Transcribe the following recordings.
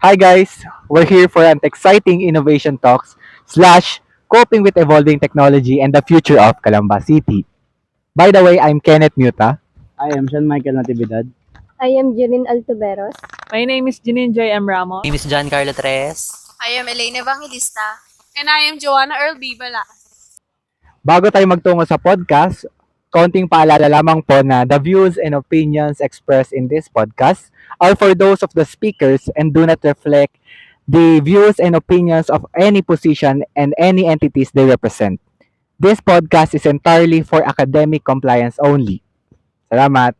Hi guys, we're here for an exciting innovation talks slash coping with evolving technology and the future of Calamba City. By the way, I'm Kenneth Muta. I am Sean Michael Natividad. I am Jeline Altuberos. My name is Janine Joy M. Ramos. My name is John Carlo Tres. I am Elena Evangelista. And I am Joanna Earl Bibala. Bago tayo magtungo sa podcast, konting paalala lamang po na the views and opinions expressed in this podcast are for those of the speakers and do not reflect the views and opinions of any position and any entities they represent. This podcast is entirely for academic compliance only. Salamat.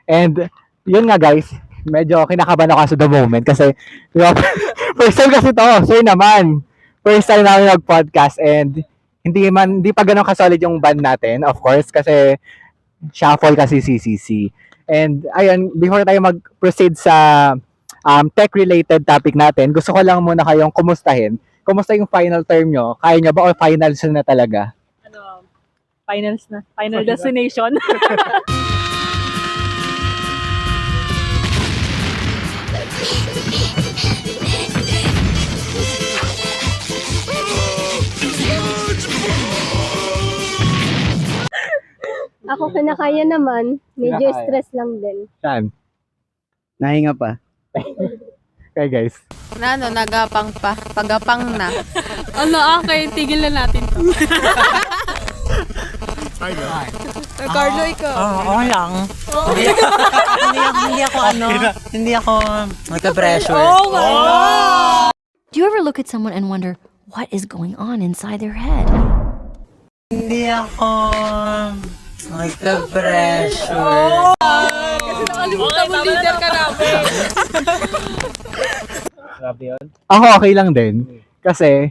And yun nga guys, medyo kinakabahan ako sa the moment kasi di ba, first time kasi to, sure naman. First time namin mag-podcast and hindi pa ganun kasolid yung band natin, of course, kasi shuffle kasi CCC. And ayun, before tayo mag-proceed sa tech-related topic natin, gusto ko lang muna kayong kumustahin. Kumusta yung final term nyo? Kaya nyo ba o finals na talaga? Finals na. Final destination. Ako kinakaya naman, medyo Kinakaya. stress lang din. Saan? Nahinga pa. Okay guys. Nagapang pa. Pagapang na. Okay, tigil na natin to. Carlo, ikaw. Okay lang. Hindi ako nagka-pressure. Do you ever look at someone and wonder what is going on inside their head? Hindi ako nagka-pressure. Nakalimutan mo leader ka namin. Grabe yun. Ako okay lang din. Kasi,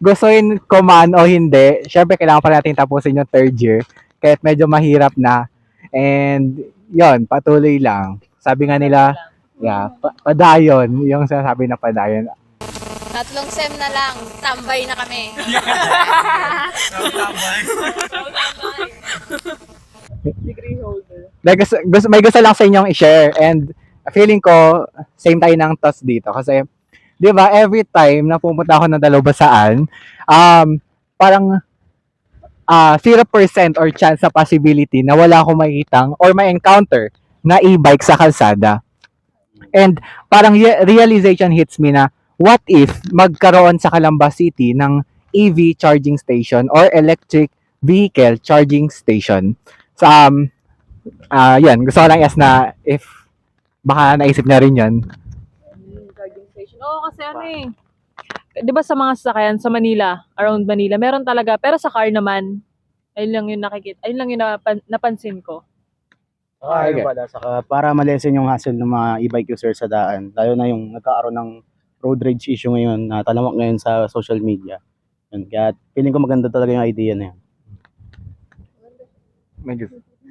gustuin ko man o hindi, syempre kailangan pa natin tapusin yung third year. Kahit medyo mahirap na. And, yon patuloy lang. Sabi nga nila, padayon. Yung sinasabi na padayon. 3 sem na lang. Tambay na kami. Degree holder. May gusto lang sa inyong i-share. And, feeling ko, same tayo ng thoughts dito. Kasi, di ba, every time na pumunta ako ng dalubasaan, parang 0% or chance sa possibility na wala akong makitang or may encounter na e-bike sa kalsada. And parang realization hits me na what if magkaroon sa Calamba City ng EV charging station or electric vehicle charging station. So, yan, gusto ko lang i-ask na if baka naisip na rin yan. Charging station. Oo, kasi di ba sa mga sasakyan sa Manila, around Manila, meron talaga. Pero sa car naman, ayun lang yung nakikita. Ayun lang yung napansin ko. Ano pala, saka para malesen yung hassle ng mga e-bike user sa daan. Lalo na yung nagkakaroon ng road rage issue ngayon na talamak ngayon sa social media. Yun, kaya feeling ko maganda talaga yung idea na yan.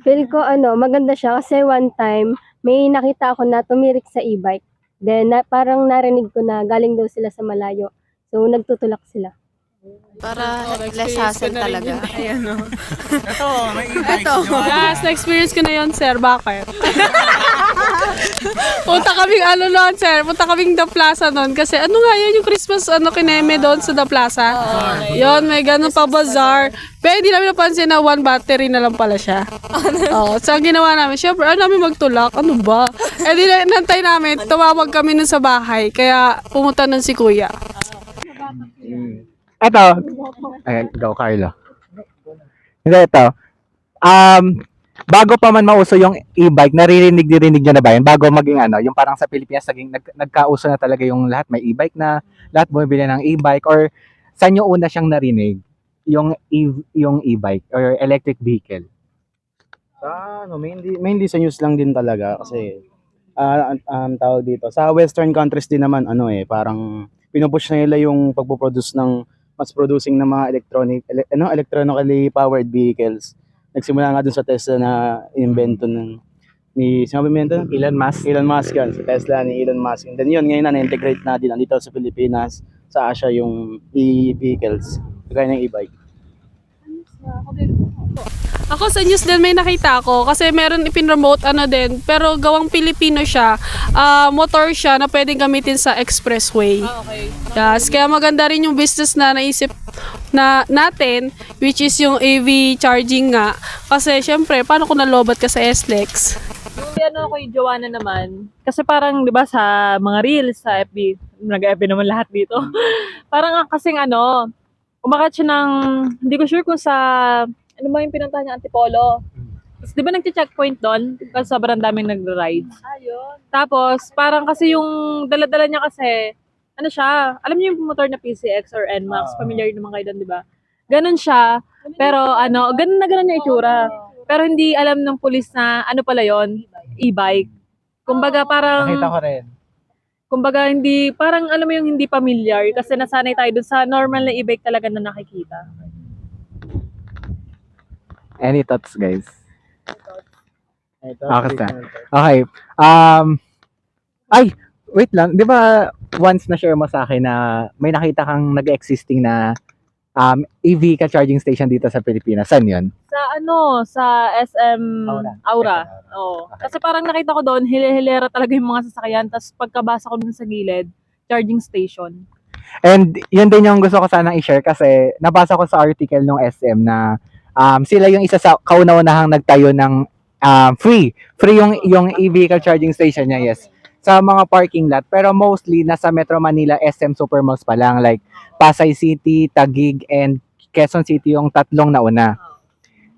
Feel ko maganda siya kasi one time, may nakita ako na tumirik sa e-bike. Then parang narinig ko na galing daw sila sa malayo. So nagtutulak sila. Para less hassle talaga. Ayan o. Ito. Yes, na-experience ko na yun, sir. Bakit? Punta kaming noon, sir. Punta kaming The Plaza noon. Kasi nga yan yung Christmas kineme doon sa The Plaza. Yun, may ganun pa bazaar. Pero hindi namin napansin na one battery na lang pala siya. So ang ginawa namin, syempre, namin magtulak? Ano ba? Di nantay namin, tumawag kami nun sa bahay. Kaya pumunta nun si kuya. Ito. Ayan, go, Carlo. Hindi, ito. Bago pa man mauso yung e-bike, naririnig nyo na ba yun? Bago maging yung parang sa Pilipinas, nagkauso na talaga yung lahat. May e-bike na, lahat bumibili ng e-bike. Or saan yung una siyang narinig? Yung e-bike or electric vehicle? Mainly sa news lang din talaga kasi tawag dito. Sa western countries din naman, parang pinupush na nila yung pagpo-produce ng mass producing ng mga electronically powered vehicles. Nagsimula nga dun sa Tesla na invento sinabi mo yun? Elon Musk. Elon Musk yan, sa Tesla ni Elon Musk. And then yun, ngayon na-integrate na din dito sa Pilipinas, sa Asia yung e-vehicles, kagaya ng e-bike. Ako sa news din may nakita ako kasi meron ipinromote ano din pero gawang Pilipino siya. Motor siya na pwedeng gamitin sa expressway. Okay. Yes, kaya maganda rin yung business na naisip na natin which is yung AV charging nga. Kasi syempre, paano kung nalobat ka sa SLEX? Yung ano kay Joanna naman, kasi parang 'di ba sa mga reels sa FB, nag-FB naman lahat dito. Parang kasing ano, umakyat siya ng, hindi ko sure kung sa, ano ba yung pinuntahan niya, Antipolo. Tapos, di ba nag-checkpoint doon? Kasi sobrang daming nag-rides. Ayun. Tapos, parang kasi yung dala-dala niya kasi, ano siya, alam niyo yung motor na PCX or NMAX, familiar naman kayo doon, di ba? Ganun siya, pero ano, ganun na ganun yung itsura. Pero hindi alam ng pulis na, ano pala yon, e-bike. Kumbaga parang, Nakita ko rin. kumbaga hindi, parang alam mo yung hindi familiar kasi nasanay tayo dun sa normal na e-bike talaga na nakikita. Any thoughts, guys? Ito, Okay. Okay. Ay, wait lang. Di ba once na-share mo sa akin na may nakita kang nag-existing na EV ka charging station dito sa Pilipinas? Saan yun? Sa ano, sa SM Aura. SM Oo. Okay. Kasi parang nakita ko doon, hile-hilera talaga yung mga sasakyan. Tapos pagkabasa ko dun sa gilid, charging station. And yun din yung gusto ko sana i-share kasi nabasa ko sa article ng SM na sila yung isa sa kauna-unahang nagtayo ng free yung EV ka charging station niya, yes, sa mga parking lot, pero mostly nasa Metro Manila SM Supermalls pa lang, like Pasay City, Taguig, and Quezon City yung tatlong nauna.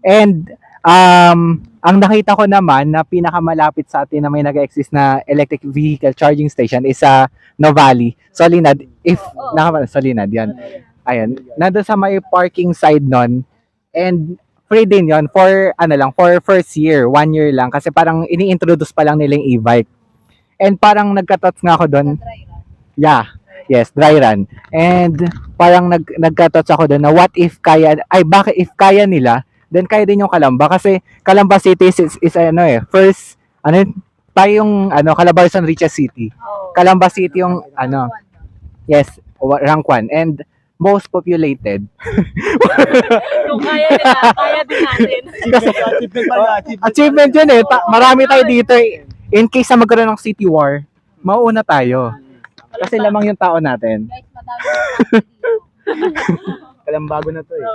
And ang nakita ko naman na pinakamalapit sa atin na may nag-exist na electric vehicle charging station is sa Novali, Solinad. Solinad, yan. Ayun, nandun sa may parking side nun. And free din yon for first year, 1 year lang kasi parang ini-introduce pa lang nila yung e-bike. And parang nagka-thoughts nga ako doon. Yeah. Yes, dry run. And parang nagka-thoughts ako doon na bakit if kaya nila, then kaya din yung Calamba kasi Calamba City is first tayong Calabarzon richest city. Calamba City yung yes, rank 1 and most populated. Kung kaya nila, kaya din natin. Achievement yun eh. Marami tayo dito eh. In case na magkaroon ng city war, mauuna tayo. Kasi lamang yung tao natin. Kalambago na to eh.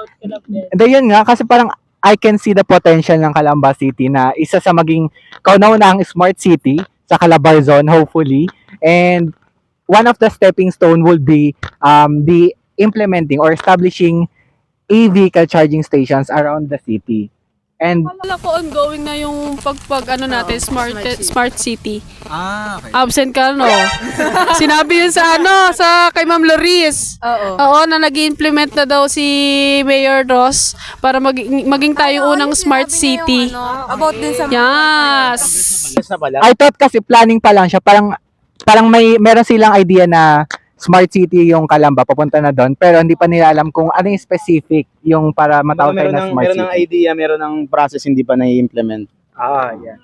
And then yun nga, kasi parang I can see the potential ng Calamba City na isa sa maging kauna-unahang smart city sa Calabarzon, hopefully. And one of the stepping stone will be the implementing or establishing e-vehicle charging stations around the city. And Wala po ongoing na yung natin, smart city. Okay. Absent ka, no? Sinabi yun sa kay Ma'am Loris. Oo, na nag-implement na daw si Mayor Ross para maging tayo unang smart city. About din sa Yes. Yes na pala. I thought kasi planning pa lang siya, parang meron silang idea na smart city yung Calamba, papunta na doon, pero hindi pa nila alam kung ano yung specific yung para matawag tayo na smart Meron ng city. idea, meron ng process, hindi pa na-implement. Yeah.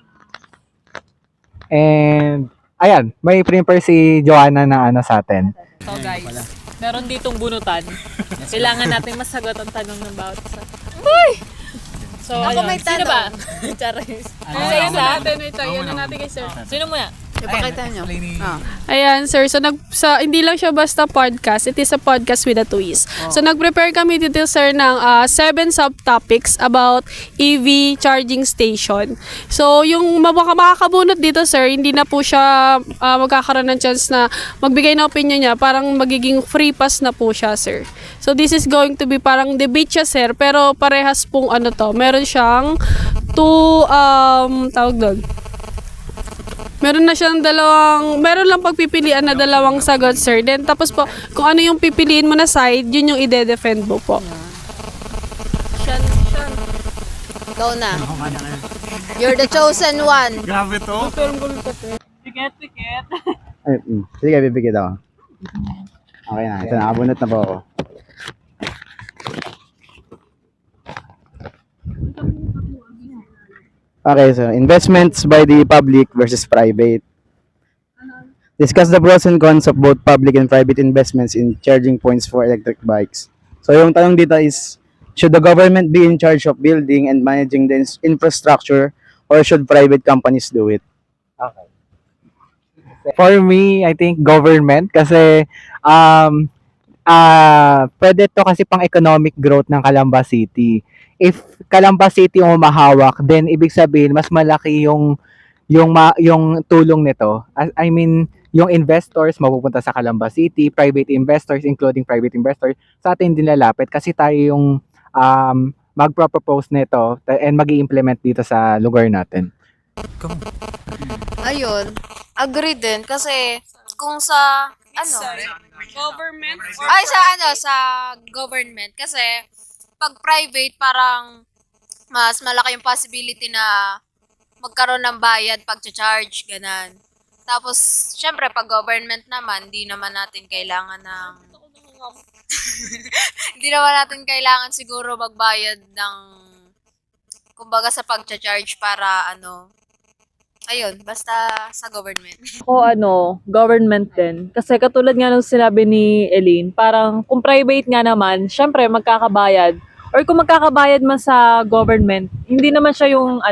And ayan, may prepare si Joanna na sa atin. So guys, meron ditong bunutan. Kailangan natin masagot ang tanong ng bawat isa. So, Ako ayun. may Sino ba? Charis. Isa-isa? Ito natin kay sir. Sino muna? Ipakita nyo. Ayan, sir. So, hindi lang siya basta podcast. It is a podcast with a twist. So, nag-prepare kami dito, sir, ng 7 subtopics about EV charging station. So, yung makakabunot dito, sir, hindi na po siya magkakaroon ng chance na magbigay ng opinion niya. Parang magiging free pass na po siya, sir. So, this is going to be parang debate siya, sir. Pero parehas pong meron siyang tawag doon. Meron lang pagpipilian na dalawang sagot, sir. Then, tapos po, kung ano yung pipiliin mo na side, yun yung ide-defend mo po. Go na. You're the chosen one. Tiket. Ay, sige, bibigyan ako. Okay na, ito na, abunot na po ako. Okay, so investments by the public versus private. Discuss the pros and cons of both public and private investments in charging points for electric bikes. So yung tanong dito is, Should the government be in charge of building and managing the infrastructure, or should private companies do it? For me, I think government kasi pwede to kasi pang economic growth ng Calamba City. If Calamba City yung humahawak, then ibig sabihin mas malaki yung tulong nito. I mean, yung investors mapupunta sa Calamba City, private investors including private investors sa atin din lalapit kasi tayo yung magpro-propose nito and mag-i-implement dito sa lugar natin. Ayun. Agree din kasi kung sa ano, Government? ay sa government kasi pag private parang mas malaki yung possibility na magkaroon ng bayad pag charge ganan. Tapos syempre pag government naman, hindi naman natin kailangan ng hindi naman natin kailangan siguro magbayad ng kumbaga sa pag-charge para ano. Ayun, basta sa government. Ako government din. Kasi katulad nga nung sinabi ni Eileen, parang kung private nga naman, syempre magkakabayad. Or kung magkakabayad man sa government, hindi naman siya yung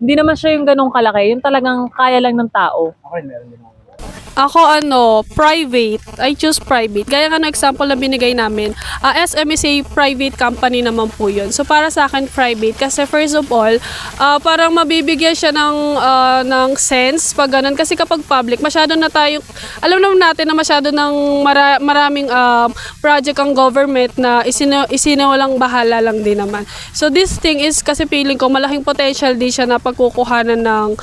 hindi naman siya yung ganong kalaki. Yung talagang kaya lang ng tao. Ako private. I choose private. Gaya nga ng example na binigay namin, SM is a private company naman po yun. So para sa akin private kasi first of all, parang mabibigyan siya ng sense pag ganun. Kasi kapag public, masyado na tayo, alam naman natin na masyado ng maraming project ang government na isinawalang bahala lang din naman. So this thing is kasi feeling ko malaking potential din siya na pagkukuhanan ng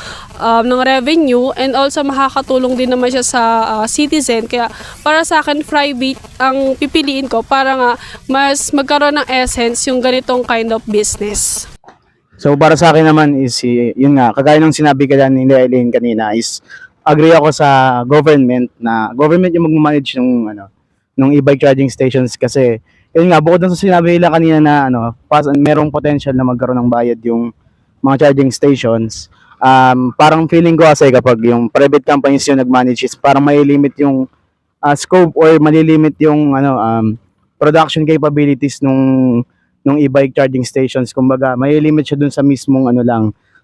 revenue and also makakatulong din naman siya sa citizen. Kaya para sa akin private ang pipiliin ko para nga mas magkaroon ng essence yung ganitong kind of business. So para sa akin naman is yun nga, kagaya ng sinabi ka ni Eileen kanina is agree ako sa government na government yung magmamanage ng e-bike charging stations kasi yun nga, bukod dun sa sinabi nila kanina na merong potential na magkaroon ng bayad yung mga charging stations. Parang feeling ko kasi kapag yung private companies yung nag-manage is parang may limit yung scope or malilimit yung production capabilities nung e-bike charging stations. Kumbaga, may limit siya dun sa mismong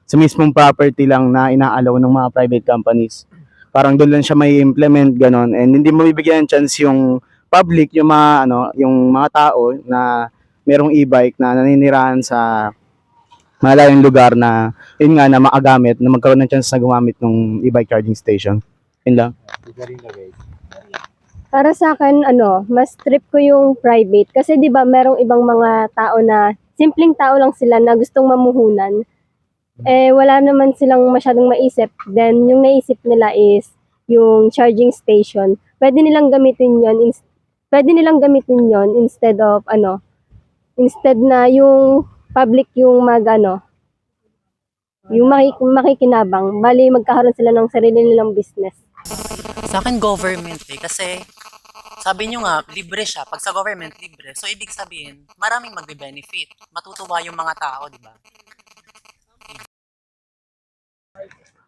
sa mismong property lang na inaalaw ng mga private companies. Parang doon lang siya may implement ganon and hindi mo bibigyan ng chance yung public, yung mga tao na merong e-bike na naninirahan sa malayong lugar na yun nga na maagamit na magkaroon ng chance na gumamit ng e-bike charging station. Yun lang. Para sa akin, mas trip ko yung private. Kasi di ba merong ibang mga tao na, simpleng tao lang sila na gustong mamuhunan. Wala naman silang masyadong maisip. Then, yung naisip nila is yung charging station. Pwede nilang gamitin yon instead of, instead na yung public yung yung makikinabang. Bali, magkakaroon sila ng sarili nilang business. Sa akin, government kasi sabi nyo nga, libre siya. Pag sa government, libre. So, ibig sabihin, maraming magbe-benefit. Matutuwa yung mga tao, di ba?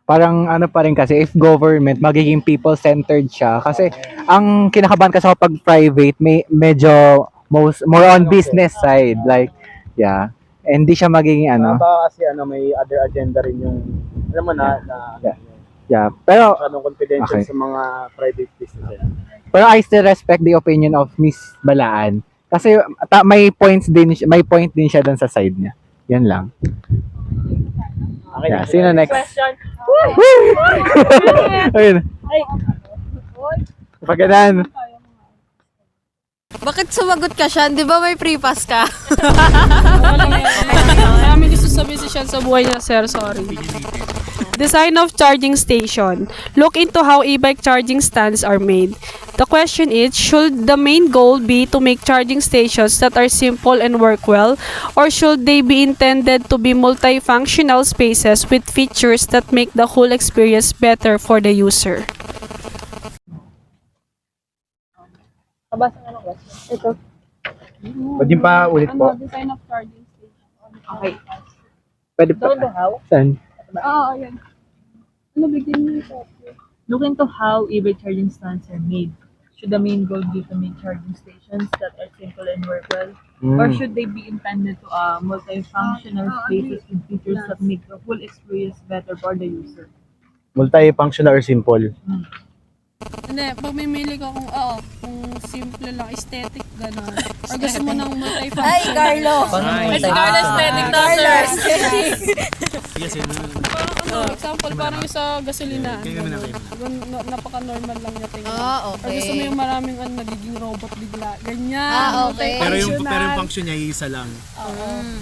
Parang pa rin kasi if government magiging people-centered siya kasi ang kinakabahan kasi ako pag private may medyo more on business side like yeah. And hindi siya magiging Baka kasi may other agenda rin yung alam mo na yeah. Pero confidential okay. sa mga private businesses. Pero I still respect the opinion of Miss Balaan kasi may point din siya doon sa side niya. Yan lang. Okay, Yeah, sino next? Question. Ayun. Pagkanan. Bakit sumagot ka siya? Di ba may free pass ka? Marami gusto sabihin si Sean sa buhay niya, sir. Sorry. Design of charging station. Look into how e-bike charging stands are made. The question is, should the main goal be to make charging stations that are simple and work well, or should they be intended to be multifunctional spaces with features that make the whole experience better for the user? Kabasa nga ng question. Ito. Pwede pa ulit po. Design of charging station. Okay. Pwede pa. Don't know how. Saan? Ayan. Bigyan niyo ito? Look into how e-bike charging stands are made. Should the main goal be to make charging stations that are simple and work well, Or should they be intended to multifunctional spaces with features that make the whole experience better for the user? Multi-functional or simple? Hindi, pag mamimili ka kung simple lang, aesthetic, gano'n. Or gusto mo ng multifunction. Ay, Carlo! Ay, Si Carlo aesthetic daw, sir. Example, parang yung sa gasolina. Napaka-normal lang niya tingnan. Ah, Or gusto mo yung maraming nagiging robot bigla. Ganyan. Ah, okay. Pero yung multifunctional. function niya isa lang.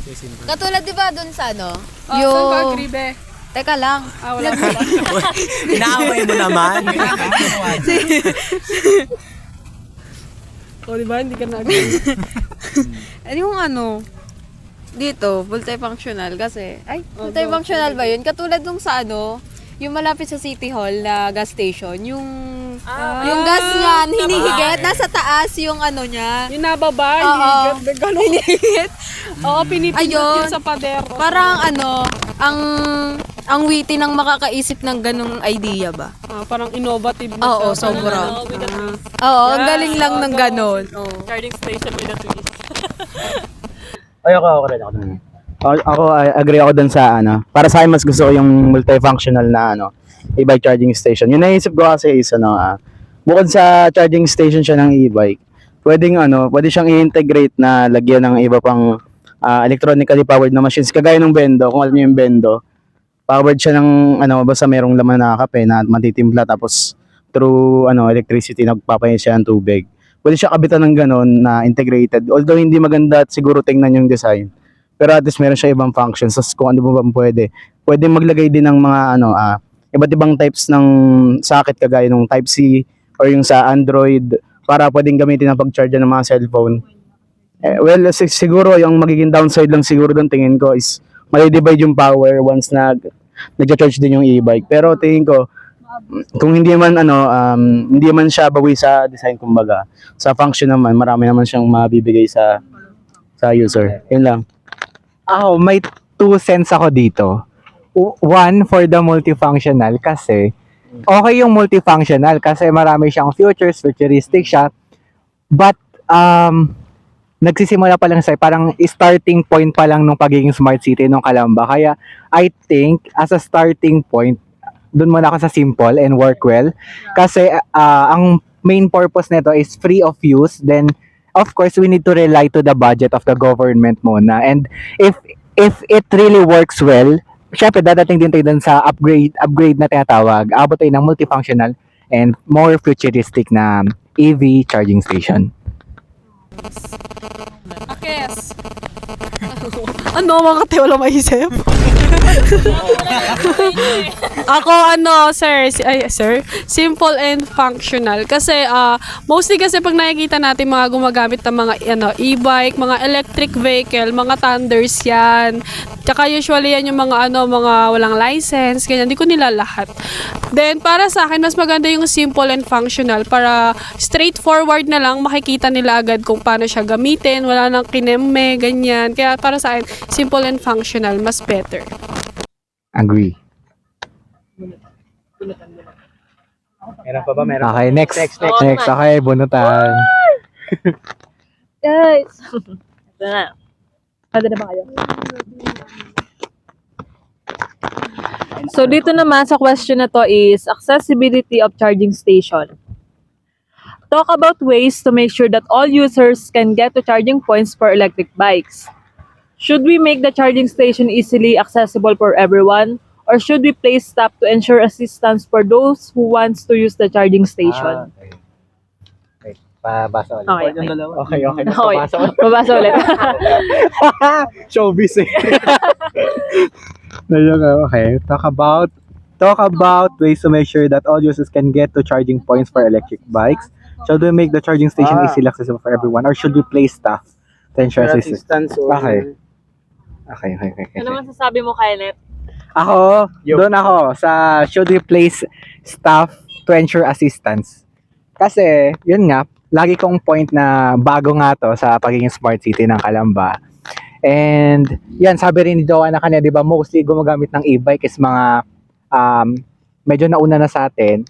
Kaya simple. Katulad di ba dun sa ano? Saan ka agree, be? Teka lang. Wala ka. Inaaway mo naman. O, di ba? Hindi ka na-agree. Yung dito, multifunctional kasi, multifunctional ba yun? Katulad nung sa yung malapit sa City Hall na gas station, yung gas niyan, hinihigit, nasa taas yung niya. Yung nababa, Oo. hinigat, gano'n. Hinihigit. Oo, pinipindot Ayun. yun sa pader. Parang ang witty ng makakaisip ng ganong idea ba? Parang innovative na Oo, siya. sobra. With a twist. Oo, ang galing lang ng ganon. Charging station with a twist. Ay, ako rin. Ako, agree ako dun sa para sa akin mas gusto ko yung multifunctional na e-bike charging station. Yung naisip ko kasi is bukod sa charging station siya ng e-bike, pwede siyang i-integrate na lagyan ng iba pang electronically powered na machines kagaya ng Bendo. Kung alam niyo yung Bendo, powered siya ng basta merong laman na kape na matitimpla tapos through electricity nagpapainit siya ng tubig. Pwede siya kabitan ng ganon na integrated. Although hindi maganda at siguro tingnan yung design. Pero at least meron siya ibang functions. Tapos kung ano ba pwede. Pwede maglagay din ng mga iba't ibang types ng socket kagaya ng Type-C or yung sa Android para pwedeng gamitin ng pag-charge ng mga cellphone. Well, siguro yung magiging downside lang siguro doon tingin ko is mali-divide yung power once nag-charge din yung e-bike. Pero tingin ko kung hindi man hindi man siya bawi sa design kumbaga, sa function naman marami naman siyang mabibigay sa user. Yun lang. Ako, may 2 cents ako dito. One, for the multifunctional kasi okay yung multifunctional kasi marami siyang features, futuristic siya. But nagsisimula pa lang sa parang starting point pa lang nung pagiging smart city nung Calamba. Kaya I think as a starting point, doon muna ako sa simple and work well. Kasi ang main purpose nito is free of use. Then of course we need to rely to the budget of the government muna. And if it really works well, syempre dadating din tayo dun sa upgrade na tinatawag. Abot tayo ng multifunctional and more futuristic na EV charging station. Akes. Mga kate, wala maisip. Ako, sir, simple and functional. Kasi, mostly kasi pag nakikita natin mga gumagamit ng mga, e-bike, mga electric vehicle, mga thunders yan. Tsaka usually yan yung mga, mga walang license, ganyan. Hindi ko nila lahat. Then, para sa akin, mas maganda yung simple and functional para straightforward na lang, makikita nila agad kung paano siya gamitin, wala nang kineme, ganyan. Kaya para sa akin, simple and functional, mas better. Agree. Meron pa ba? Meron Okay, next. Next. Okay, bunutan. Guys! Ito na. Pwede na ba kayo? So, dito naman sa question na to is accessibility of charging station. Talk about ways to make sure that all users can get to charging points for electric bikes. Should we make the charging station easily accessible for everyone? Or should we place staff to ensure assistance for those who wants to use the charging station? Okay. Wait, pabasa ulit. Okay. Okay. Okay. Pabasa ulit. Babasa ulit. Showbiz eh. Okay. Talk about ways to make sure that all users can get to charging points for electric bikes. Should we make the charging station easily accessible for everyone, or should we place staff to ensure assistance? Okay. Ano naman sasabi mo, Kenneth? Ako, doon ako sa should we place staff to ensure assistance. Kasi, yun nga, lagi kong point na bago nga to sa pagiging smart city ng Calamba. And, yan, sabi rin ni Joanna kanina, di ba, mostly gumagamit ng e-bike is mga medyo nauna na sa atin.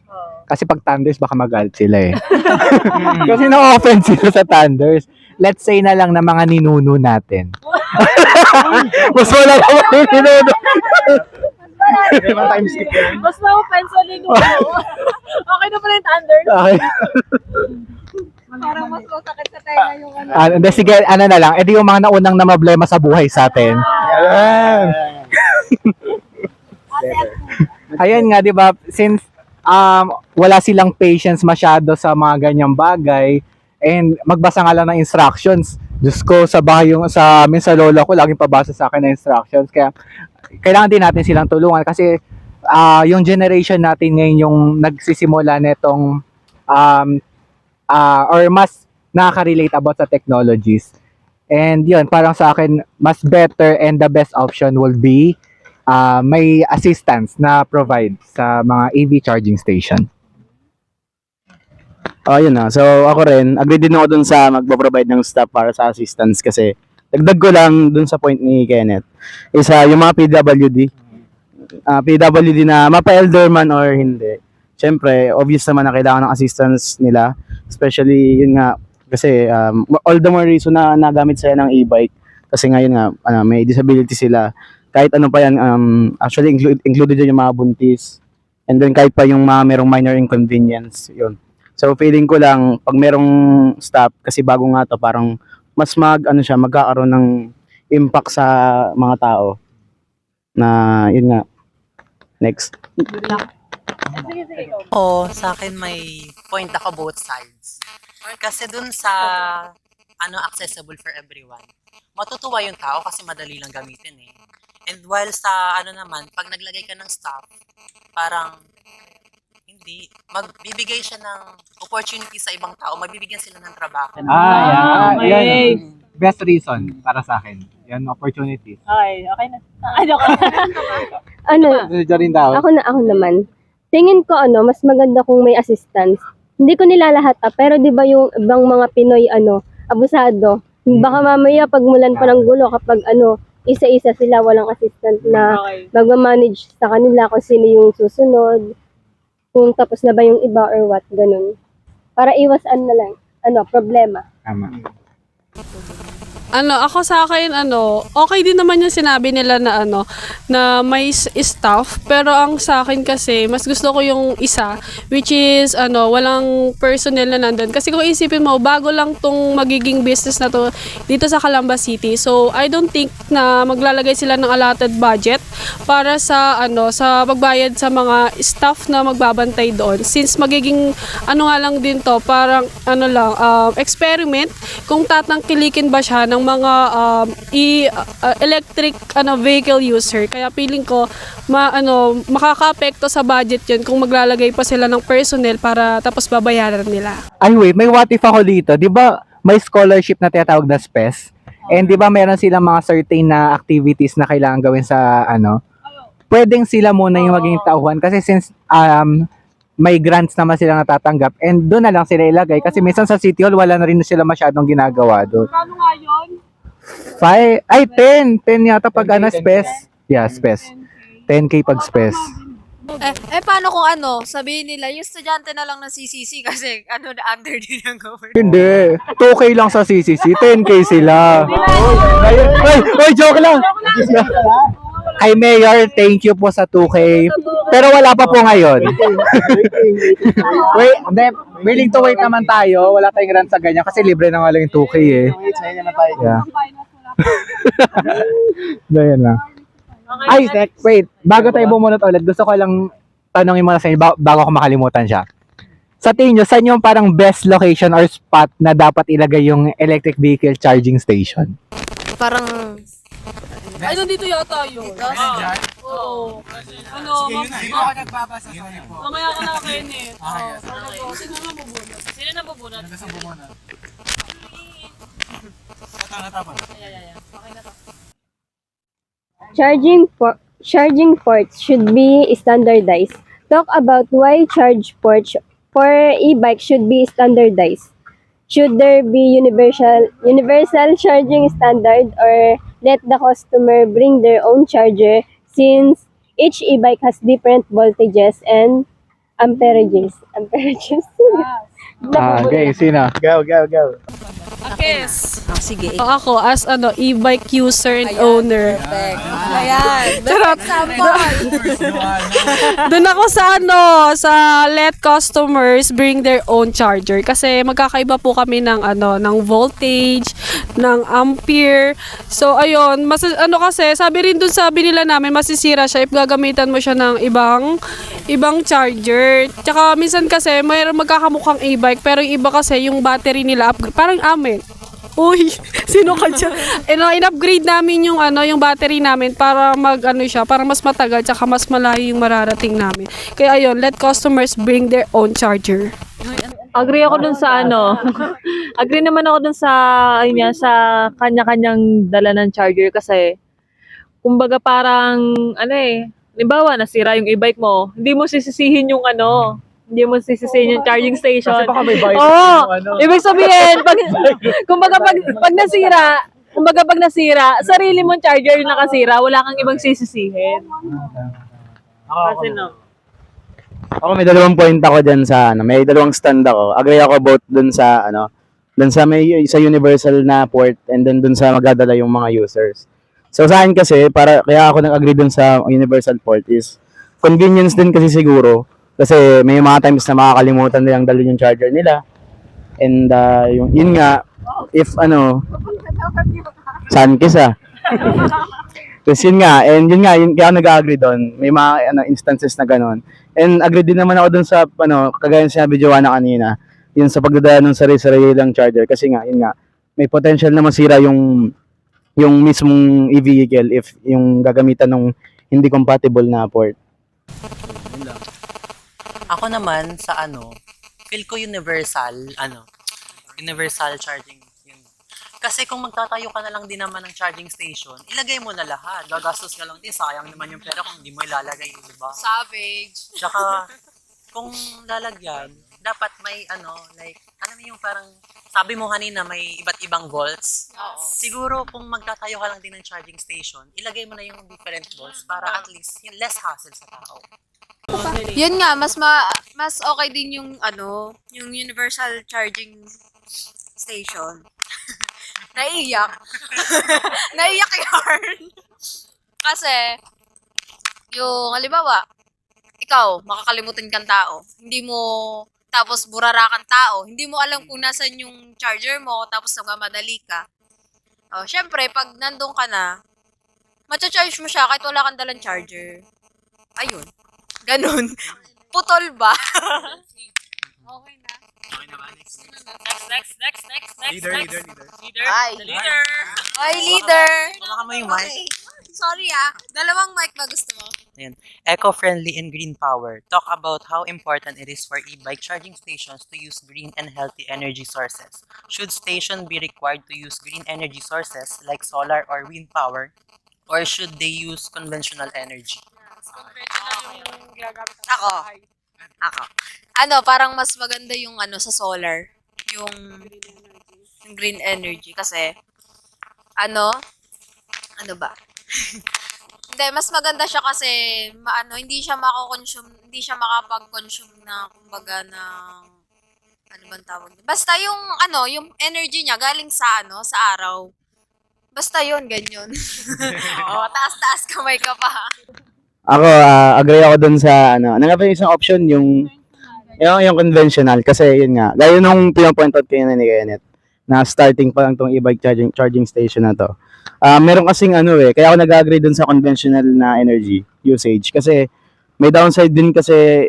Kasi pag thunders, baka magalit sila eh. Kasi na-offend sila sa thunders. let's say na lang na mga ninuno natin. Mas wala pa mga ninuno. Time skip yan. Mas na-offense ulit nung okay na pala yung thunder. Okay. Parang mas masakit sa tenga yung ano. Hindi, sige, ano na lang. Edi yung mga naunang na problema sa buhay sa atin. Ayan. Ayan nga, di ba? Since wala silang patience masyado sa mga ganyang bagay and magbasa nga lang ng instructions. Diyos ko, sa bahay yung sa amin sa lola ko, laging pabasa sa akin ng instructions. Kaya kailangan din natin silang tulungan kasi yung generation natin ngayon yung nagsisimula nitong or mas nakaka-relate about sa technologies. And yun, parang sa akin, mas better and the best option will be may assistance na provide sa mga EV charging station. Yun na. So, ako rin, agree din ako dun sa magpo-provide ng staff para sa assistance kasi dagdag ko lang dun sa point ni Kenneth. Isa, yung mga PWD. PWD na mapa-elder man or hindi. Siyempre, obvious naman na kailangan ng assistance nila. Especially, yun nga, kasi all the more reason na nagamit sila ng e-bike. Kasi ngayon nga, may disability sila. Kahit ano pa yan, actually included yun yung mga buntis. And then kahit pa yung mga merong minor inconvenience, yun. So feeling ko lang, pag merong stop, kasi bago nga to, parang mas magkakaroon ng impact sa mga tao. Na, yun nga. Next. Oo, sa akin may point ako both sides. Kasi dun sa accessible for everyone, matutuwa yung tao kasi madali lang gamitin eh. And while sa naman, pag naglagay ka ng stop, parang hindi, magbibigay siya ng opportunity sa ibang tao, magbibigyan sila ng trabaho. okay. Yan. Best reason para sa akin. Yan, opportunity. Okay na. Ay, joke lang. Ano, Rin daw. ako naman. Tingin ko mas maganda kung may assistance. Hindi ko nilalahat pero 'di ba yung ibang mga Pinoy abusado. Baka mamaya pagmulan pa ng gulo kapag isa-isa sila walang assistant na Okay. magma-manage sa kanila kung sino yung susunod. Kung tapos na ba yung iba or what, ganun. Para iwas na lang, problema. Tama. Ako sa akin, okay din naman yung sinabi nila na na may staff, pero ang sa akin kasi, mas gusto ko yung isa, which is, walang personnel na nandun. Kasi kung isipin mo, bago lang tong magiging business na to dito sa Calamba City. So, I don't think na maglalagay sila ng allotted budget para sa, sa pagbayad sa mga staff na magbabantay doon. Since magiging, nga lang din to, parang, experiment, kung tatangkilikin ba siya ng mga electric vehicle user. Kaya feeling ko makaka-apekto sa budget 'yun kung maglalagay pa sila ng personnel para tapos babayaran nila. Ay, wait, may what if ako dito. Di ba may scholarship na tinatawag na SPES? And di ba meron silang mga certain na activities na kailangan gawin sa pwedeng sila muna yung maging tauhan kasi since may grants naman sila natatanggap and doon na lang sila ilagay kasi minsan sa City Hall wala na rin sila masyadong ginagawa doon. Ano nga yun? 10 yata pag SPES. Yeah, SPES. 10K pag SPES. Paano kung sabihin nila, yung estudyante na lang ng CCC kasi under din ng government. Hindi. 2K lang sa CCC, 10K sila. Ay, joke lang. Kay Mayor, thank you po sa 2K. Pero wala pa po ngayon. Wait, willing to wait naman tayo. Wala tayong grant sa ganyan kasi libre na nga lang yung 2K eh. Yeah. Ganyan lang. Ay, wait. Bago tayo bumunot ulit, gusto ko lang tanongin muna sa inyo bago ko makalimutan siya. Sa tingin nyo, saan yung parang best location or spot na dapat ilagay yung electric vehicle charging station? Parang, Ay, nandito yata yun. Oo. Mamaya ka na, Kenneth. Sino na mabunod? Sino na bubunot? Charging ports should be standardized. Talk about why charge ports for e-bike should be standardized. Should there be universal charging standard or let the customer bring their own charger since each e-bike has different voltages and amperages. Okay, sino? Go. Yes. Sige. Ako as e-bike user and owner. Perfect. Ayan. Charot. Doon ako sa let customers bring their own charger kasi magkakaiba po kami ng voltage, ng ampere. So ayun, kasi sabi rin doon sa binila namin masisira siya if gagamitan mo siya ng ibang charger. Tsaka minsan kasi mayroon magkakamukhang e-bike pero yung iba kasi yung battery nila parang amin. Uy, sino ka dyan? In-upgrade namin yung battery namin para para mas matagal tsaka mas malayo yung mararating namin. Kaya ayun, let customers bring their own charger. Agree ako dun sa agree naman ako dun sa sa kanya-kanyang dala ng charger kasi kumbaga parang halimbawa nasira yung e-bike mo, hindi mo sisisihin yung hindi mo sisisihin yung charging station. Kasi baka may bayad Oo. Ibig sabihin, pag nasira, sarili mong charger yung nakasira, wala kang ibang sisisihin. Kasi Ako may dalawang point ako dyan may dalawang stand ako. Agree ako both dun sa sa universal na port and then dun sa magdadala yung mga users. So sa akin kasi, kaya ako nag-agree dun sa universal port is convenience din kasi siguro. Kasi may mga times na makakalimutan nilang dalhin yung charger nila. And yun nga, if saan kisa? Tapos yun nga, kaya ako nag-agree doon. May mga instances na gano'n. And agree din naman ako dun sa, kagaya sinabi Joanna kanina, yun sa pagdadala ng sarili-sarili lang charger. Kasi nga, yun nga, may potential na masira yung mismong e-vehicle if yung gagamitan ng hindi compatible na port. Ako naman sa feel ko universal charging yun. Kasi kung magtatayo ka na lang din naman ng charging station, ilagay mo na lahat. Gagastos ka lang din, sayang naman yung pera kung hindi mo ilalagay, di ba? Savage. Tsaka kung lalagyan, dapat may yung parang sabi mo kanina may iba't ibang volts. Oo. Siguro kung magtatayo ka lang din ng charging station, ilagay mo na yung different volts para at least yung less hassle sa tao. Yun nga, mas okay din yung yung universal charging station. Naiiyak. Naiiyak yarn. Kasi, yung halimbawa, ikaw, makakalimutan kang tao. Tapos burara kang tao. Hindi mo alam kung nasan yung charger mo, tapos nagmamadali ka. Syempre, pag nandun ka na, matcha-charge mo siya kahit wala kang dalang charger. Ayun. Ganun. Putol ba? Okay na. Okay na ba? Next. Next. Leader. Ay. Leader. Ay, leader. Baka mo yung mic. Okay. Sorry Dalawang mic ba gusto mo? Eco-friendly and green power. Talk about how important it is for e-bike charging stations to use green and healthy energy sources. Should station be required to use green energy sources like solar or wind power, or should they use conventional energy? Ako. Parang mas maganda yung sa solar. Yung green energy. Kasi, ano ba? Hindi, mas maganda siya kasi, hindi siya makapag-consume na, kumbaga, ng, ano bang tawag? Basta yung, yung energy niya galing sa, sa araw. Basta yun, ganyan. Taas-taas kamay ka pa. Ako, agree ako dun sa, nga pa yung isang option, yung conventional, kasi yun nga, gaya nung pinapoint out kayo ni Kenneth, na starting pa lang tong e-bike charging station na to. Meron kasing kaya ako nag-agree dun sa conventional na energy usage, kasi may downside din kasi,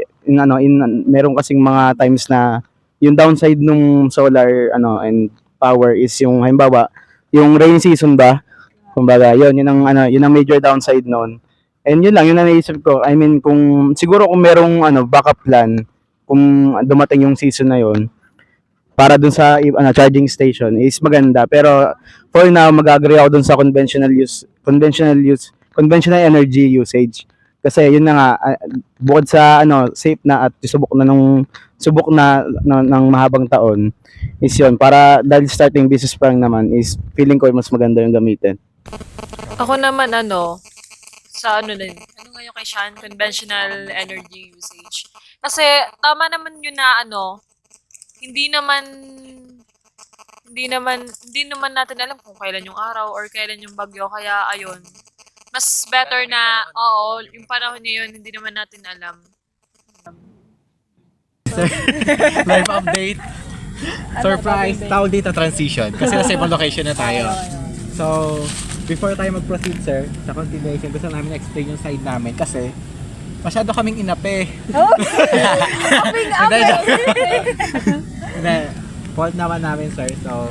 meron kasing mga times na, yung downside nung solar, and power is yung, halimbawa, yung rain season ba, kumbaga, yun ang major downside noon. And yun lang, yun ang naisip ko. I mean, siguro kung merong backup plan, kung dumating yung season na yun, para dun sa charging station is maganda. Pero for now, mag-agree ako dun sa conventional energy usage. Kasi yun na nga, bukod sa safe na at subok na ng mahabang taon, is yun. Para dahil starting business pa lang naman, is feeling ko mas maganda yung gamitin. Ako naman sa din. Nga yung kay Sean, conventional energy usage. Kasi tama naman yun na hindi naman hindi naman natin alam kung kailan yung araw or kailan yung bagyo. Kaya, ayun. Mas better na, oo, yung panahon niya yun, hindi naman natin alam. Live update. Surprise. Tawag dito transition. Kasi nasa ibang location na tayo. So, before tayo mag-proceed, sir, sa continuation, gusto namin explain yung side namin kasi masyado kaming inape. Hindi. Fault naman namin, sir. So,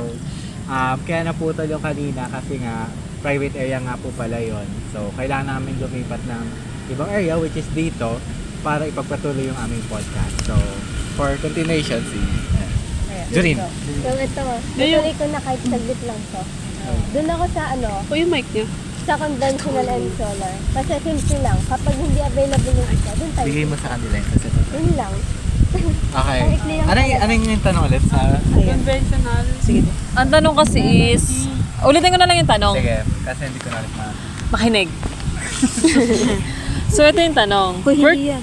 kaya naputol yung kanina kasi nga private area nga po pala yon. So, kailangan namin lumipat ng ibang area which is dito para ipagpatuloy yung aming podcast. So, for continuation, si Jurin. Yung ito, natuloy ko na kahit saglit lang to. Doon ako sa O yung mic niya. sa conventional and solar. Kasi simple lang. Kapag hindi available yung isa, doon tayo. Bigay mo sa kanila yung kasi Yun lang. Okay. Ang ikli lang Anong yung tanong ulit sa... Conventional. Sige. Ang tanong kasi is, ulitin ko na lang yung tanong. Sige, kasi hindi ko na ulit Makinig. So, ito yung tanong. Hindi yan.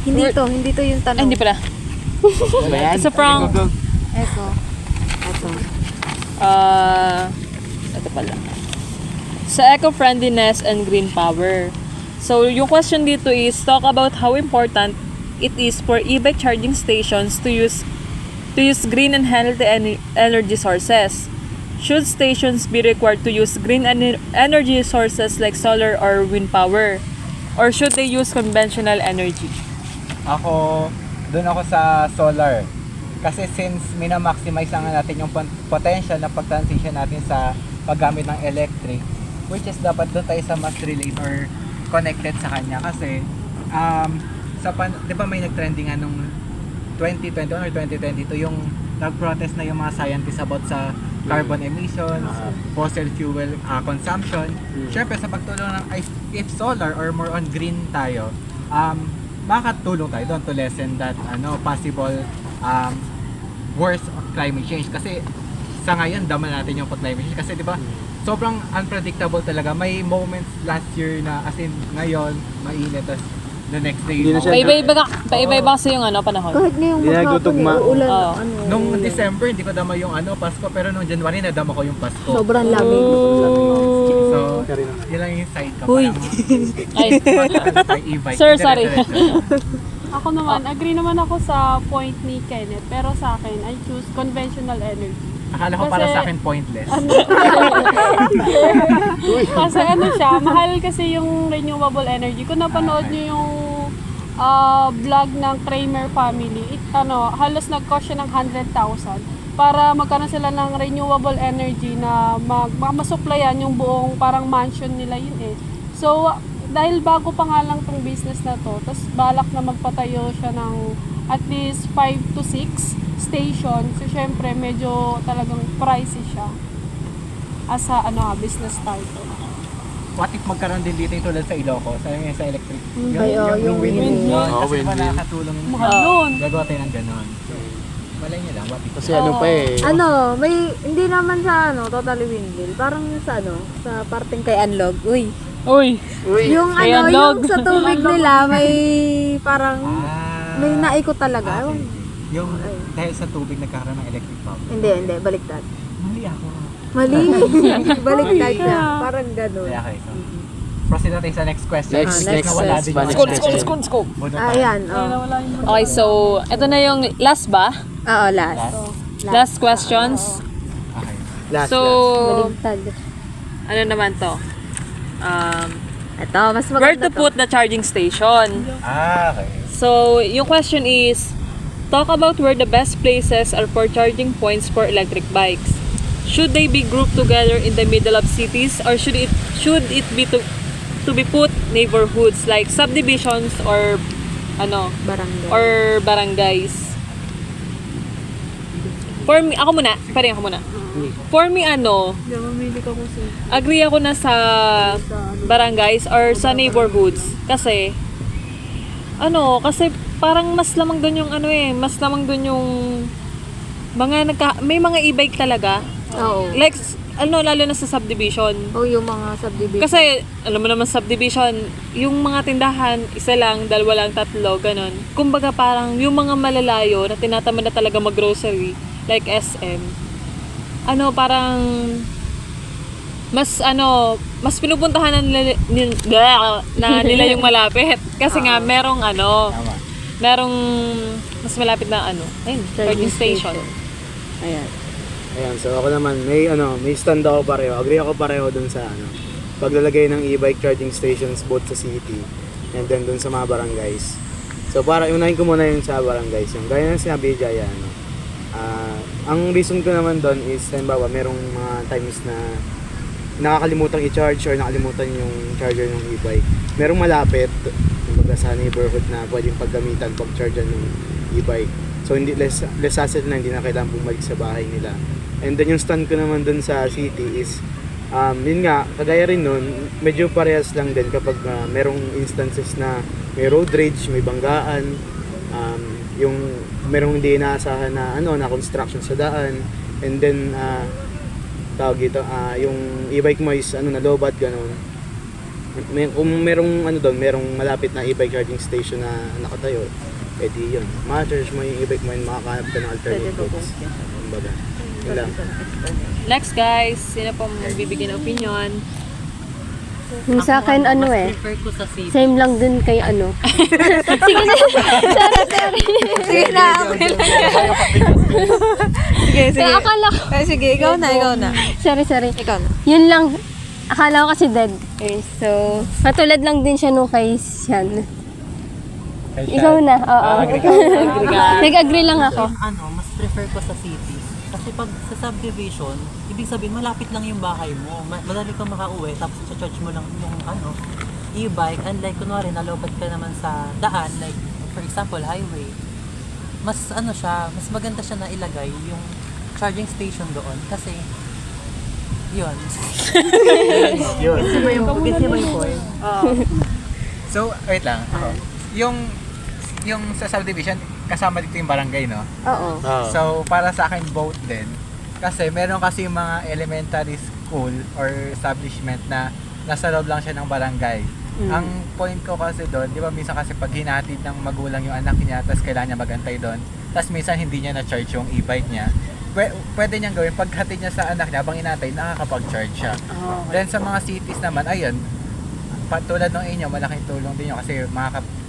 Hindi to yung tanong. Ay, hindi pala. Ano ba yan? It's a prank. Eto. Ito pala. Sa eco-friendliness and green power. So, yung question dito is, talk about how important it is for e-bike charging stations to use green and healthy energy sources. Should stations be required to use green energy sources like solar or wind power? Or should they use conventional energy? Doon ako sa solar. Kasi since minamaximize lang natin yung potential na pag-transition natin sa paggamit ng electric, which is dapat doon tayo sa mas relate or connected sa kanya. Kasi, di ba may nag-trending nung 2021 or 2022 yung nag-protest na yung mga scientists about sa carbon emissions, fossil fuel consumption. Syempre sa pagtulong ng if solar or more on green tayo, makakatulong tayo doon to lessen that possible worse of climate change. Kasi sa ngayon dama natin yung climate change kasi di ba sobrang unpredictable talaga. May moments last year na as in ngayon mainit, tas the next day Hindi na siya- Paiba-iba kasi yung panahon. Kahit ngayong Hindi nagtutugma. uulan. Oo. nung December hindi ko dama yung Pasko, pero nung January nadama ko yung Pasko. Sobrang lamig. So yun lang yung side ko. Uy. Ay, E-bike. Sir, sorry. Ako naman, agree naman ako sa point ni Kenneth. Pero sa akin, I choose conventional energy. Akala ko para Kasi- sa akin pointless. Kasi siya, mahal kasi yung renewable energy. Kung napanood nyo yung vlog ng Kramer family, halos nag-cost siya ng 100,000 para magkaroon sila ng renewable energy na masuplayan yung buong parang mansion nila yun eh. So, dahil bago pa nga lang tong business na to, tapos balak na magpatayo siya ng at least 5 to 6 station. So, syempre, medyo talagang pricey siya as a business title. What if magkaroon din dito yung tulad sa Ilocos, sa electric? yung windmill. Oo, Kasi diba windmill. nakakatulong yung Mahal nun. gagawa tayo ng ganon. So, malay nyo lang, what if? Kasi ano pa eh. may hindi naman sa totally windmill. Parang sa parteng kay Anlog. Uy. Uy. Yung Kay Anlog. yung sa tubig nila may parang may Ah, naikot talaga. Ewan. yung dahil sa tubig nagkakaroon ng electric power. Hindi, baliktad. Mali ako. Mali. Baliktad siya. Parang ganun. Kaya okay, so. Proceed natin sa next question. Next Nawala din yung School, question. School. Buno tayo. Ayan, Okay, so, ito na yung last ba? Oo, last. Last questions. Okay. Last, So, Baligtad. ano naman to? Ito, mas maganda Where to put the charging station? Okay. So, yung question is, talk about where the best places are for charging points for electric bikes. Should they be grouped together in the middle of cities or should it be to be put neighborhoods like subdivisions or barangay. or barangays? For me, ako muna. For me, Mamili ka kung sino. agree ako na sa barangays or sa neighborhoods. Kasi, kasi parang mas lamang doon yung mas lamang doon yung may mga e-bike talaga. Oo. Like, lalo na sa subdivision. Yung mga subdivision. Kasi, alam mo naman subdivision, yung mga tindahan, isa lang, dalawa lang, tatlo, ganun. Kumbaga parang yung mga malalayo na tinatamad na talaga mag-grocery, like SM, parang mas pinupuntahan na nila yung malapit. Kasi nga, merong Tama. merong mas malapit na charging station. Ayan. Ayan, so ako naman, may stand ako pareho. Agree ako pareho dun sa paglalagay ng e-bike charging stations both sa city and then dun sa mga barangays. So para unahin ko muna yung sa barangays. Yung gaya ng sinabi Jaya, ang reason ko naman doon is, halimbawa, merong mga times na nakakalimutan i-charge or nakalimutan yung charger ng e-bike. Merong malapit, kumbaga sa neighborhood na pwedeng paggamitan, pag-charge ng e-bike. So hindi less hassle na, hindi na kailangan bumalik sa bahay nila. And then yung stand ko naman dun sa city is, yun nga, kagaya rin nun, medyo parehas lang din kapag merong instances na may road rage, may banggaan, yung merong hindi inaasahan na construction sa daan, and then yung e-bike mo is nalobat, ganun. Kung merong merong malapit na e-bike charging station na nakatayo, edi yun, ma-charge mo yung e-bike mo and makakahanap ka ng alternate routes. Kumbaga, yun lang. Next guys, sino po magbibigay ng opinion? Yung sa akin, mas prefer ko sa city. same lang dun kay Sige na. Sorry. Sige na, okay lang. Sige, sige. Akala ko. Sige, ikaw na. Sorry. Ikaw na. Yun lang. Akala ko kasi dead air. So, katulad lang din siya nung kay Sian. Ikaw na. Oo. Nag-agree lang ako. Mas prefer ko sa city. Kasi pag sa subdivision, ibig sabihin malapit lang yung bahay mo. Madali kang makauwi, tapos charge mo lang yung e-bike. Unlike kunwari, nalobat ka naman sa daan, like for example, highway. Mas mas maganda siya na ilagay yung charging station doon. Kasi, yun. Kasi may point. So, wait lang. Yung sa subdivision, kasama dito yung barangay, no? Oo. So, para sa akin, both din. Kasi meron kasi yung mga elementary school or establishment na nasa loob lang siya ng barangay. Ang point ko kasi doon, di ba minsan kasi pag hinatid ng magulang yung anak niya, tapos kailangan niya magantay doon, tapos minsan hindi niya na-charge yung e-bike niya, pwede niyang gawin, paghatid niya sa anak niya, habang inatay, nakakapag-charge siya. Then sa mga cities naman, ayun, tulad ng inyo, malaking tulong din yun kasi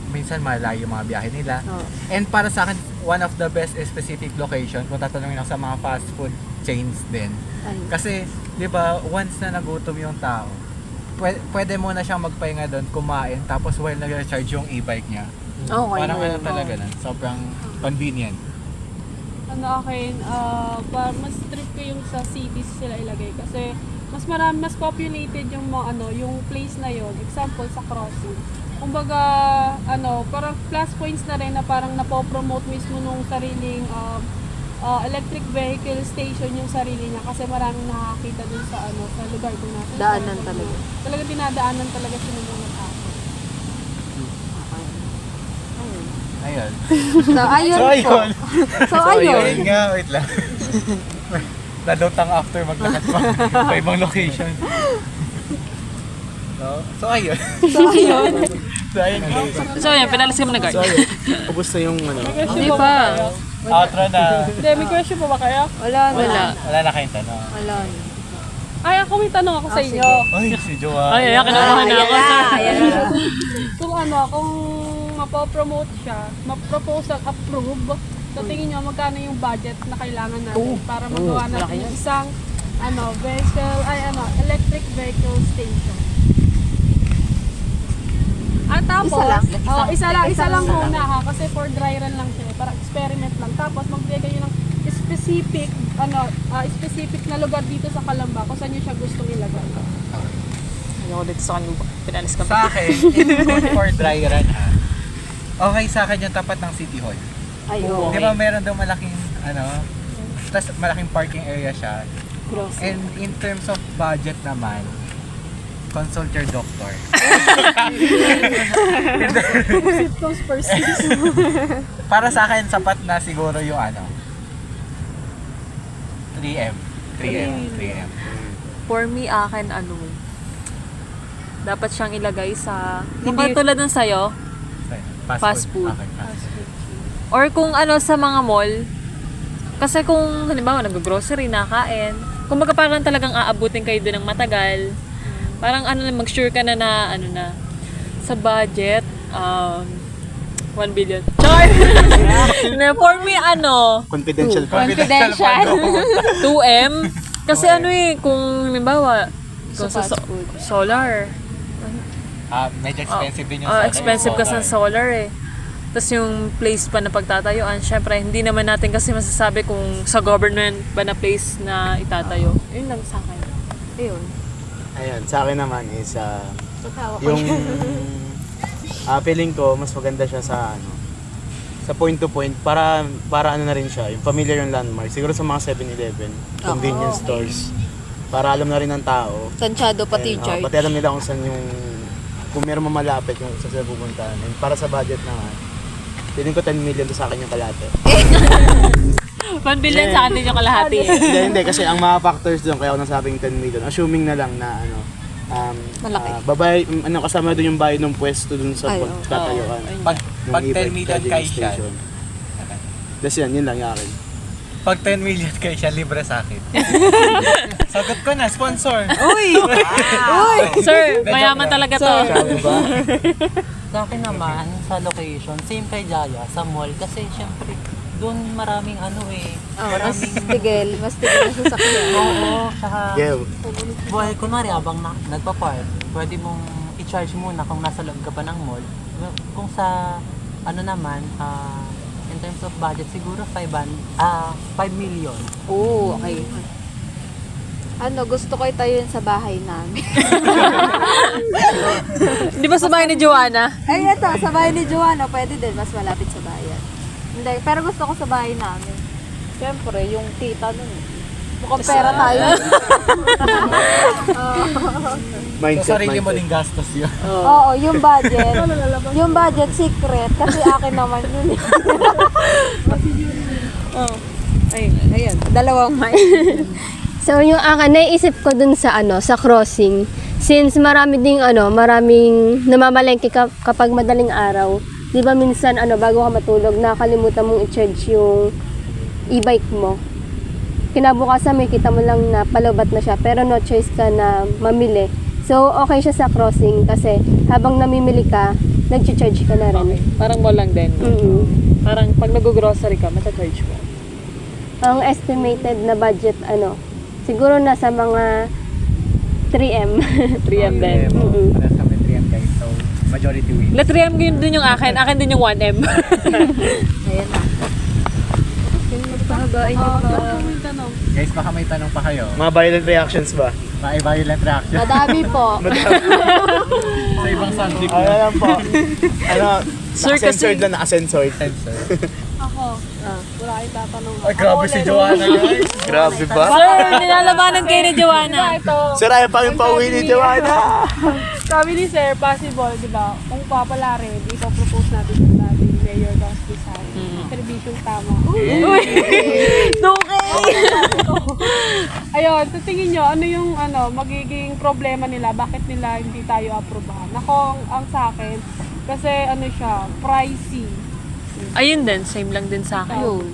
minsan malayo yung mga biyahe nila. And para sa akin, one of the best specific location, kung tatanungin ako sa mga fast food chains din. Kasi, di ba, once na nagutom yung tao, pwede mo na siyang magpahinga doon, kumain, tapos while nag-charge yung e-bike niya. Okay. Parang talaga na, sobrang convenient. Mas trip ko yung sa cities sila ilagay kasi mas populated yung yung place na yon. Example sa crossing. Kumbaga, parang plus points na rin na parang napopromote mismo nung sariling electric vehicle station yung sarili niya kasi maraming nakakita dun sa sa lugar kung nasa. Daanan talaga. Talaga dinadaanan talaga sila ng tao. Ayun. So, ayun po. So, ayun. Ayun nga, wait lang. Lalutang after maglakad pa ibang location. So ayun. So ayun guys. So yan, pinalis kami ng guard. So ayun, ubos na yung Hindi pa. Outro na. Hindi, may question pa ba kayo? Wala. Wala na kayong tanong. Wala. Ay, ako may tanong ako sa inyo. Ay, si Joa. Ay, kinukuha na ako. Kung mapopromote siya, ma-proposal approve, so tingin nyo magkano yung budget na kailangan natin para magawa natin yung isang electric vehicle station. At tapos, isa lang muna ha, kasi for dry run lang siya, para experiment lang. Tapos magbigay kayo ng specific na lugar dito sa Calamba kung saan nyo siya gustong ilagay. Ayoko dito sa kanila. Pinalis kami. Sa akin, in good for dry run ha. Okay sa akin yung tapat ng City Hall. Ay, Di ba meron daw malaking tas malaking parking area siya. And in terms of budget naman, consult your doctor. Para sa akin, sapat na siguro yung 3M. For me, akin dapat siyang ilagay sa, hindi tulad ng sayo, Fast food. Okay, fast food. or kung sa mga mall, kasi kung halimbawa nag-grocery, nakain, kumbaga parang talagang aabutin kayo doon ng matagal. Parang mag-sure ka na sa budget, 1 billion. Char! For me, Confidential pa. Confidential. 2M. Kasi kung halimbawa, kung sa solar, Medyo expensive din yung expensive kasi ang solar eh. Tapos yung place pa na pagtatayuan, syempre hindi naman natin kasi masasabi kung sa government ba na place na itatayo. Yun lang sa akin. Ayun. Ayun, sa akin naman is yung feeling ko mas maganda siya sa sa point to point para na rin siya, yung familiar yung landmark. Siguro sa mga 7-Eleven, convenience stores. Para alam na rin ng tao. Tansyado pati And, charge. pati alam nila kung meron mamalapit yung saan sila pupuntahan. And para sa budget naman, feeling ko 10 million to sa akin yung kalate. 1 billion sa atin yung kalahati. Hindi, kasi ang mga factors doon, kaya ako nasabing 10 million. Assuming na lang na Malaki. Kasama doon yung bayad ng pwesto doon sa pagtatayuan. Pag Yung 10 e-bike million charging kay siya, station. Tapos yun lang yung akin. pag 10 million kay siya, libre sa akin. Sagot ko na, sponsor. Sir, mayaman talaga to. Sa akin naman, sa location, same kay Jaya, sa mall. Kasi syempre, doon maraming Mas tigil ang sasakyan. Oo, saka, Yeah. buhay, kunwari, abang nagpa-park, pwede mong i-charge muna kung nasa loob ka pa ng mall. Kung sa, in terms of budget, siguro 5 million. Oo, okay. Gusto ko itayo yun sa bahay namin. Di ba sa bahay ni Joanna? Ay, ito, sa bahay ni Joanna, pwede din, mas malapit sa bayan. Hindi, pero gusto ko sa bahay namin. Siyempre, yung tita nun. Mukhang pera tayo. Mindset, Sarili mo mindset. din gastos yun. Oo, yung budget. Yung budget secret, kasi akin naman yun. Ayun, dalawang mic. So yung naisip ko dun sa sa crossing, since maraming namamalengke kapag madaling araw, 'di ba minsan bago ka matulog nakalimutan mong i-charge yung e-bike mo. Kinabukasan may kita mo lang na palobat na siya pero no choice ka na mamili. So okay siya sa crossing kasi habang namimili ka, nag-charge ka na rin. Parang mall lang din. Mm-mm. Parang pag nag-grocery ka, mata-charge mo. Ang estimated na budget siguro nasa mga 3M. 3M din. Mm-mm. Para sa 3M guys, so majority win. Na 3M din yung akin din yung 1M. Ayan na. Pahagain niyo pa. Guys, baka may tanong pa kayo. Mga violent reactions ba? May violent reaction. Madami po. Sa ibang subject Ano lang po. Sir, Naka-censored kasi- lang, naka-censored. Wala kayong tatanong. Ay, grabe si Joanna guys. Grabe ba? Sir, nilalabanan kayo ni Joanna. Sir, ayaw pa yung pauwi ni Joanna. Sabi ni Sir, possible, di ba? Kung papala rin, ipapropose natin sa dating Mayor Hospital. Servisyong tama. Ayun, sa tingin nyo, ano yung magiging problema nila? Bakit nila hindi tayo aprobahan? Ako, ang sa akin, kasi siya, pricey. Ayun din, same lang din sa akin. Ayun.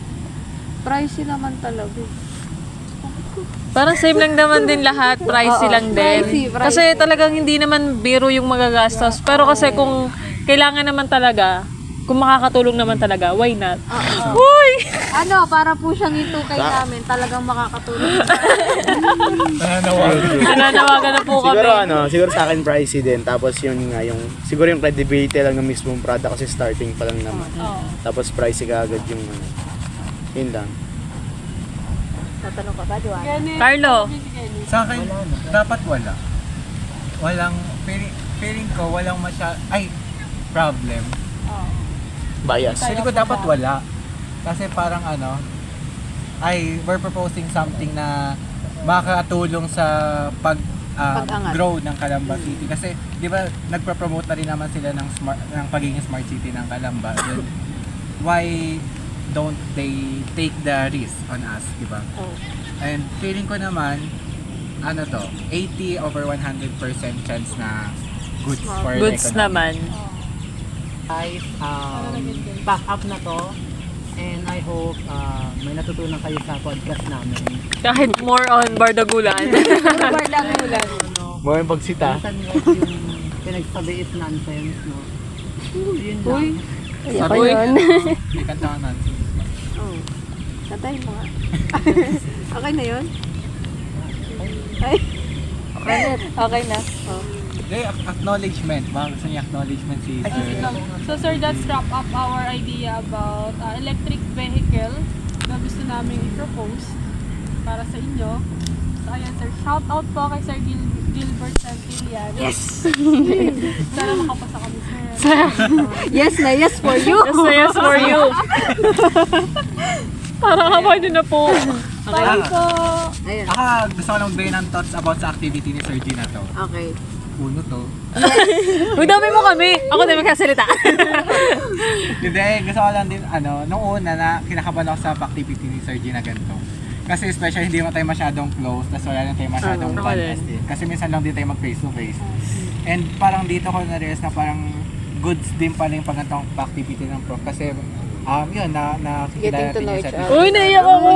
Pricey naman talaga. Parang same lang naman din lahat, pricey Oo, lang din. pricey. Kasi talagang hindi naman biro yung magagastos. Pero kasi kung kailangan naman talaga, kung makakatulong naman talaga, why not? Uy! Para po siyang itukay namin, talagang makakatulong. Nananawagan na po kami. Siguro sa akin pricey din. Tapos yun nga, siguro yung credibility lang ng mismong product kasi starting pa lang naman. Tapos pricey ka agad yung yun lang. Tatanong ka ba, Joanna? Carlo, Sa akin, dapat wala. Walang, feeling ko, walang problem. Bias. Feeling ko dapat wala. Kasi parang we're proposing something na makakatulong sa Pag-angat. grow ng Calamba City. Kasi, di ba, nagpa-promote na rin naman sila ng pagiging smart city ng Calamba. Then, why don't they take the risk on us, di ba? And feeling ko naman, 80 over 100% chance na goods for the goods economy. naman. Guys, pack up na to. And I hope may natutunan kayo sa podcast namin. Kahit more on Bardagulan. Mo yung pagsita. Minsan like yung pinagsabi is nonsense, no? Yun lang. Ayoko yun. May kanta ka natin. Oh. Katay mo nga. Okay na yun? Ay. Okay na. Oh. Acknowledgement. Baka gusto niya acknowledgement si Sir. So sir, let's wrap up our idea about electric vehicle na gusto namin i-propose para sa inyo. So ayan sir, shout out po kay Sir Gilbert Santillan. Yes! Sana makapasa kami sir. Yes na yes for you. Yes for you. Parang kapag din na po. Bye po! Ayan. Gusto ko lang magbigay ng thoughts about sa activity ni Sir G na to. Okay. Uno to. Huwag dami mo kami. Ako din magkasalita. Hindi, gusto ko lang din, nung una na kinakabahan ako sa activity ni Sir G na ganito. Kasi especially hindi mo tayo masyadong close, tapos wala na tayo masyadong podcast din. Kasi minsan lang din tayo mag face to face. And parang dito ko na-realize na parang goods din pala yung pagkantong activity ng prof. Kasi yun, nakikita natin yung set. Uy, naiyak ako!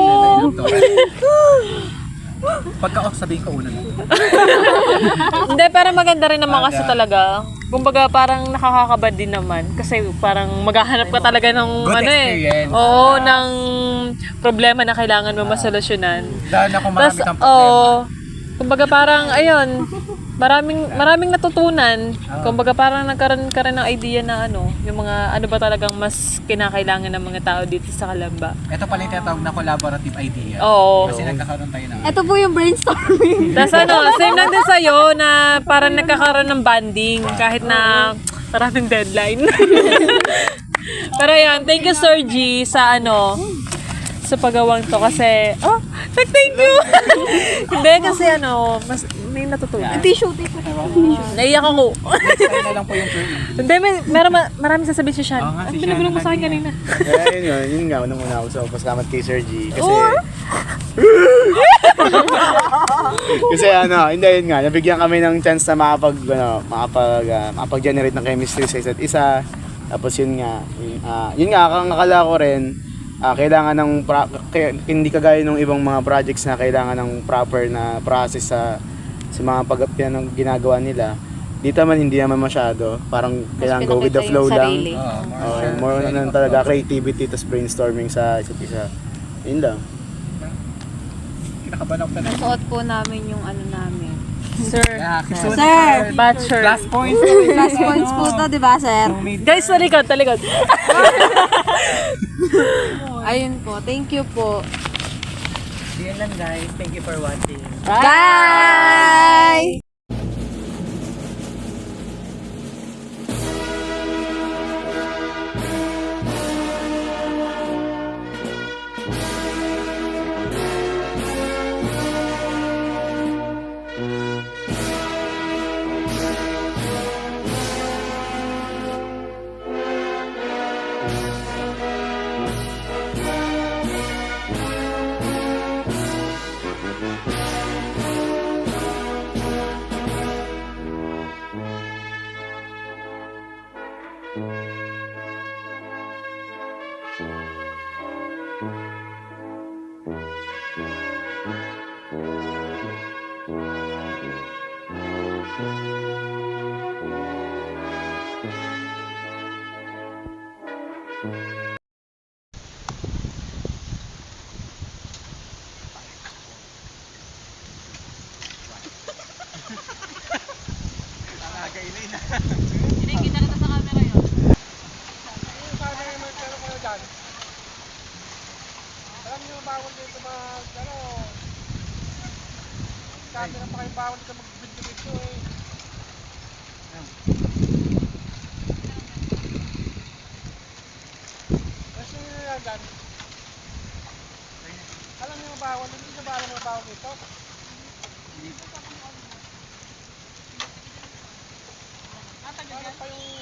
Pagka-off, sabihin ko una lang. Hindi, pero maganda rin naman kasi talaga. Kumbaga parang nakakakabad din naman. Kasi parang maghahanap ka talaga ng Good experience. Oo, ng problema na kailangan mo masolusyonan. Dahil ako marami Tas, kang problema. kumbaga parang, ayun, maraming natutunan. Kumbaga parang nagkaroon ka rin ng idea na yung mga ano ba talagang mas kinakailangan ng mga tao dito sa Calamba. Ito pala yung tinatawag na collaborative idea. Oo. Kasi nagkakaroon tayo ng... Ito po yung brainstorming. Tapos same lang din sa'yo na parang nagkakaroon ng banding kahit na maraming deadline. Pero yan, thank you Sir G sa sa paggawang to kasi, thank you! Hindi kasi mas may natutunan. Tissue. Naiyak ako. Next time na lang po yung turn. Hindi, maraming sasabihin si Sean. Oo nga, Ang si binibulong mo Sean sa akin kanina. Yun nga, unang-una ako sa pasalamat kay Sir G. Kasi, kasi hindi yun nga, nabigyan kami ng chance na makapag-generate ng chemistry sa isa't isa. Tapos yun nga, ang akala ko rin, kailangan ng hindi kagaya ng ibang mga projects na kailangan ng proper na process sa mga ng ginagawa nila. Dito naman hindi naman masyado, parang kailangan go with the flow lang. More on talaga creativity tas brainstorming sa isa't isa. Yun lang. Kinakabahan ako na. Suot po namin yung namin. Sir. Sir! Bachelor. Plus points. Plus points po to, di ba, sir? Guys, talikod. Ayun po. Thank you po. Yun lang guys. Thank you for watching. Bye! Alam niyo, bawal dito camera pa kayo, bawal dito mag-video eh. Kasi nyo yan dyan. Alam niyo, bawal, hindi na ba alam mo bawal dito? Ano pa yung